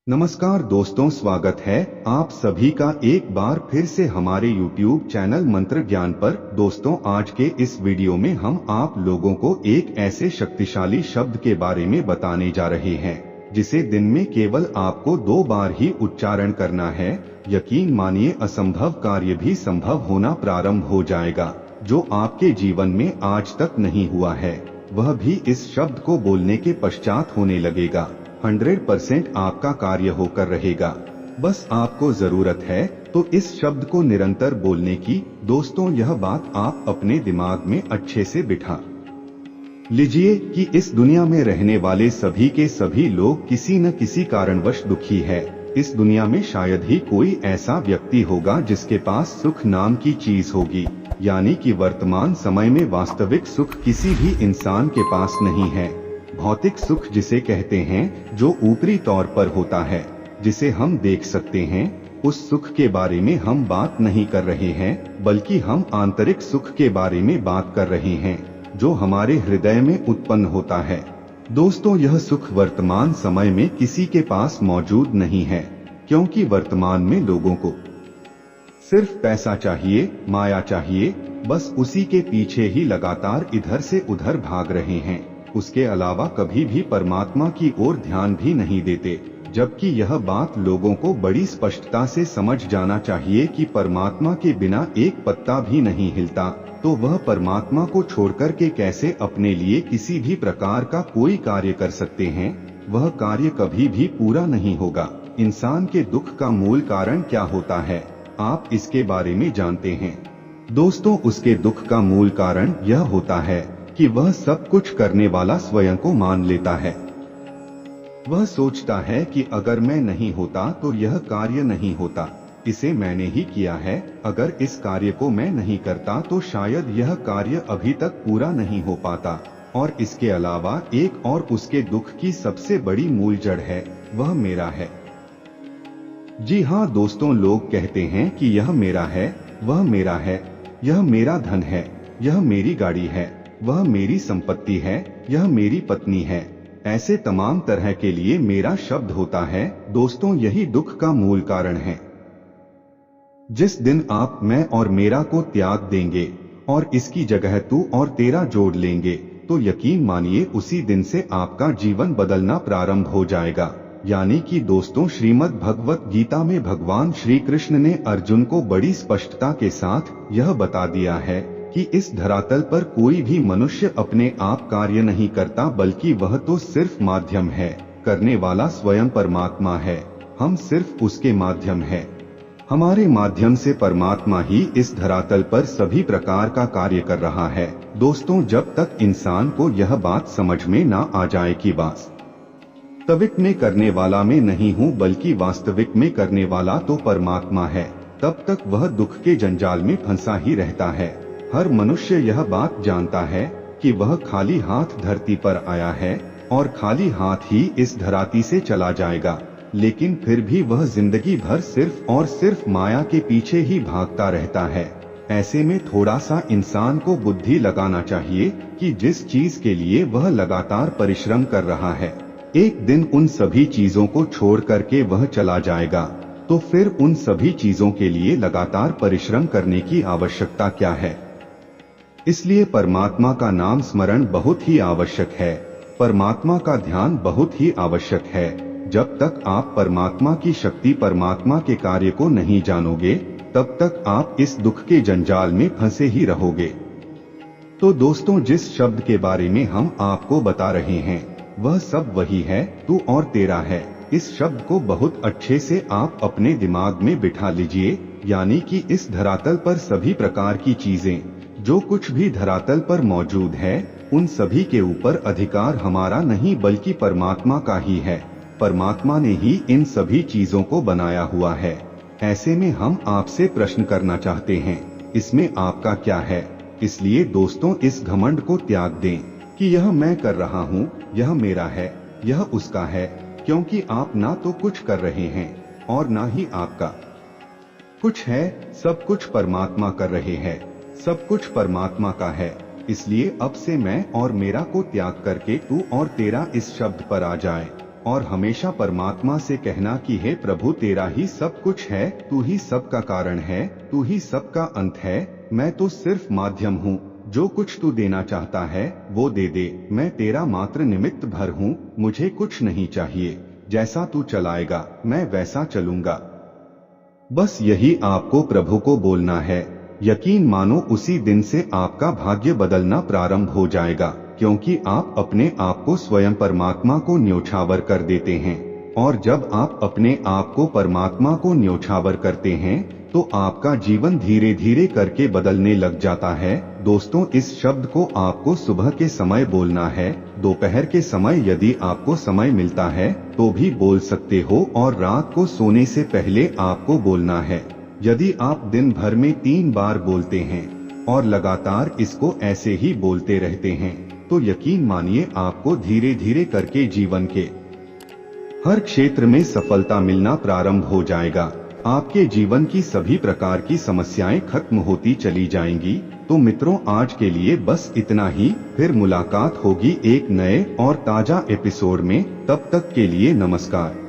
नमस्कार दोस्तों, स्वागत है आप सभी का एक बार फिर से हमारे YouTube चैनल मंत्र ज्ञान पर। दोस्तों, आज के इस वीडियो में हम आप लोगों को एक ऐसे शक्तिशाली शब्द के बारे में बताने जा रहे हैं जिसे दिन में केवल आपको 2 बार ही उच्चारण करना है। यकीन मानिए, असंभव कार्य भी संभव होना प्रारंभ हो जाएगा। जो आपके जीवन में आज तक नहीं हुआ है वह भी इस शब्द को बोलने के पश्चात होने लगेगा। 100% आपका कार्य होकर रहेगा। बस आपको जरूरत है तो इस शब्द को निरंतर बोलने की। दोस्तों, यह बात आप अपने दिमाग में अच्छे से बिठा लीजिए कि इस दुनिया में रहने वाले सभी के सभी लोग किसी न किसी कारणवश दुखी है। इस दुनिया में शायद ही कोई ऐसा व्यक्ति होगा जिसके पास सुख नाम की चीज होगी, यानी कि वर्तमान समय में वास्तविक सुख किसी भी इंसान के पास नहीं है। भौतिक सुख जिसे कहते हैं, जो ऊपरी तौर पर होता है, जिसे हम देख सकते हैं, उस सुख के बारे में हम बात नहीं कर रहे हैं, बल्कि हम आंतरिक सुख के बारे में बात कर रहे हैं जो हमारे हृदय में उत्पन्न होता है। दोस्तों, यह सुख वर्तमान समय में किसी के पास मौजूद नहीं है, क्योंकि वर्तमान में लोगों को सिर्फ पैसा चाहिए, माया चाहिए। बस उसी के पीछे ही लगातार इधर से उधर भाग रहे हैं। उसके अलावा कभी भी परमात्मा की ओर ध्यान भी नहीं देते। जबकि यह बात लोगों को बड़ी स्पष्टता से समझ जाना चाहिए कि परमात्मा के बिना एक पत्ता भी नहीं हिलता, तो वह परमात्मा को छोड़कर के कैसे अपने लिए किसी भी प्रकार का कोई कार्य कर सकते हैं। वह कार्य कभी भी पूरा नहीं होगा। इंसान के दुख का मूल कारण क्या होता है, आप इसके बारे में जानते हैं? दोस्तों, उसके दुख का मूल कारण यह होता है कि वह सब कुछ करने वाला स्वयं को मान लेता है। वह सोचता है कि अगर मैं नहीं होता तो यह कार्य नहीं होता, इसे मैंने ही किया है। अगर इस कार्य को मैं नहीं करता तो शायद यह कार्य अभी तक पूरा नहीं हो पाता। और इसके अलावा एक और उसके दुख की सबसे बड़ी मूल जड़ है, वह मेरा है। जी हाँ दोस्तों, लोग कहते हैं कि यह मेरा है, वह मेरा है, यह मेरा धन है, यह मेरी गाड़ी है, वह मेरी संपत्ति है, यह मेरी पत्नी है। ऐसे तमाम तरह के लिए मेरा शब्द होता है। दोस्तों, यही दुख का मूल कारण है। जिस दिन आप मैं और मेरा को त्याग देंगे और इसकी जगह तू और तेरा जोड़ लेंगे, तो यकीन मानिए उसी दिन से आपका जीवन बदलना प्रारंभ हो जाएगा। यानी कि दोस्तों, श्रीमद् भगवत गीता में भगवान श्री कृष्ण ने अर्जुन को बड़ी स्पष्टता के साथ यह बता दिया है कि इस धरातल पर कोई भी मनुष्य अपने आप कार्य नहीं करता, बल्कि वह तो सिर्फ माध्यम है। करने वाला स्वयं परमात्मा है। हम सिर्फ उसके माध्यम है। हमारे माध्यम से परमात्मा ही इस धरातल पर सभी प्रकार का कार्य कर रहा है। दोस्तों, जब तक इंसान को यह बात समझ में ना आ जाए कि वास्तविक में करने वाला मैं नहीं हूँ, बल्कि वास्तविक में करने वाला तो परमात्मा है, तब तक वह दुख के जंजाल में फंसा ही रहता है। हर मनुष्य यह बात जानता है कि वह खाली हाथ धरती पर आया है और खाली हाथ ही इस धराती से चला जाएगा, लेकिन फिर भी वह जिंदगी भर सिर्फ और सिर्फ माया के पीछे ही भागता रहता है। ऐसे में थोड़ा सा इंसान को बुद्धि लगाना चाहिए कि जिस चीज के लिए वह लगातार परिश्रम कर रहा है, एक दिन उन सभी चीजों को छोड़ करके वह चला जाएगा। तो फिर उन सभी चीजों के लिए लगातार परिश्रम करने की आवश्यकता क्या है? इसलिए परमात्मा का नाम स्मरण बहुत ही आवश्यक है। परमात्मा का ध्यान बहुत ही आवश्यक है। जब तक आप परमात्मा की शक्ति, परमात्मा के कार्य को नहीं जानोगे, तब तक आप इस दुख के जंजाल में फंसे ही रहोगे। तो दोस्तों, जिस शब्द के बारे में हम आपको बता रहे हैं, वह सब वही है, तू और तेरा है। इस शब्द को बहुत अच्छे से आप अपने दिमाग में बिठा लीजिए। यानी कि इस धरातल पर सभी प्रकार की चीजें, जो कुछ भी धरातल पर मौजूद है, उन सभी के ऊपर अधिकार हमारा नहीं, बल्कि परमात्मा का ही है। परमात्मा ने ही इन सभी चीजों को बनाया हुआ है। ऐसे में हम आपसे प्रश्न करना चाहते हैं, इसमें आपका क्या है? इसलिए दोस्तों, इस घमंड को त्याग दें कि यह मैं कर रहा हूँ, यह मेरा है, यह उसका है, क्योंकि आप ना तो कुछ कर रहे हैं और ना ही आपका कुछ है। सब कुछ परमात्मा कर रहे हैं, सब कुछ परमात्मा का है। इसलिए अब से मैं और मेरा को त्याग करके तू और तेरा इस शब्द पर आ जाए। और हमेशा परमात्मा से कहना कि हे प्रभु, तेरा ही सब कुछ है, तू ही सबका कारण है, तू ही सबका अंत है, मैं तो सिर्फ माध्यम हूँ, जो कुछ तू देना चाहता है वो दे दे, मैं तेरा मात्र निमित्त भर हूँ, मुझे कुछ नहीं चाहिए, जैसा तू चलाएगा मैं वैसा चलूंगा। बस यही आपको प्रभु को बोलना है। यकीन मानो उसी दिन से आपका भाग्य बदलना प्रारंभ हो जाएगा, क्योंकि आप अपने आप को स्वयं परमात्मा को न्योछावर कर देते हैं। और जब आप अपने आप को परमात्मा को न्योछावर करते हैं तो आपका जीवन धीरे धीरे करके बदलने लग जाता है। दोस्तों, इस शब्द को आपको सुबह के समय बोलना है, दोपहर के समय यदि आपको समय मिलता है तो भी बोल सकते हो, और रात को सोने से पहले आपको बोलना है। यदि आप दिन भर में 3 बार बोलते हैं और लगातार इसको ऐसे ही बोलते रहते हैं तो यकीन मानिए आपको धीरे धीरे करके जीवन के हर क्षेत्र में सफलता मिलना प्रारंभ हो जाएगा। आपके जीवन की सभी प्रकार की समस्याएं खत्म होती चली जाएंगी। तो मित्रों, आज के लिए बस इतना ही। फिर मुलाकात होगी एक नए और ताजा एपिसोड में। तब तक के लिए नमस्कार।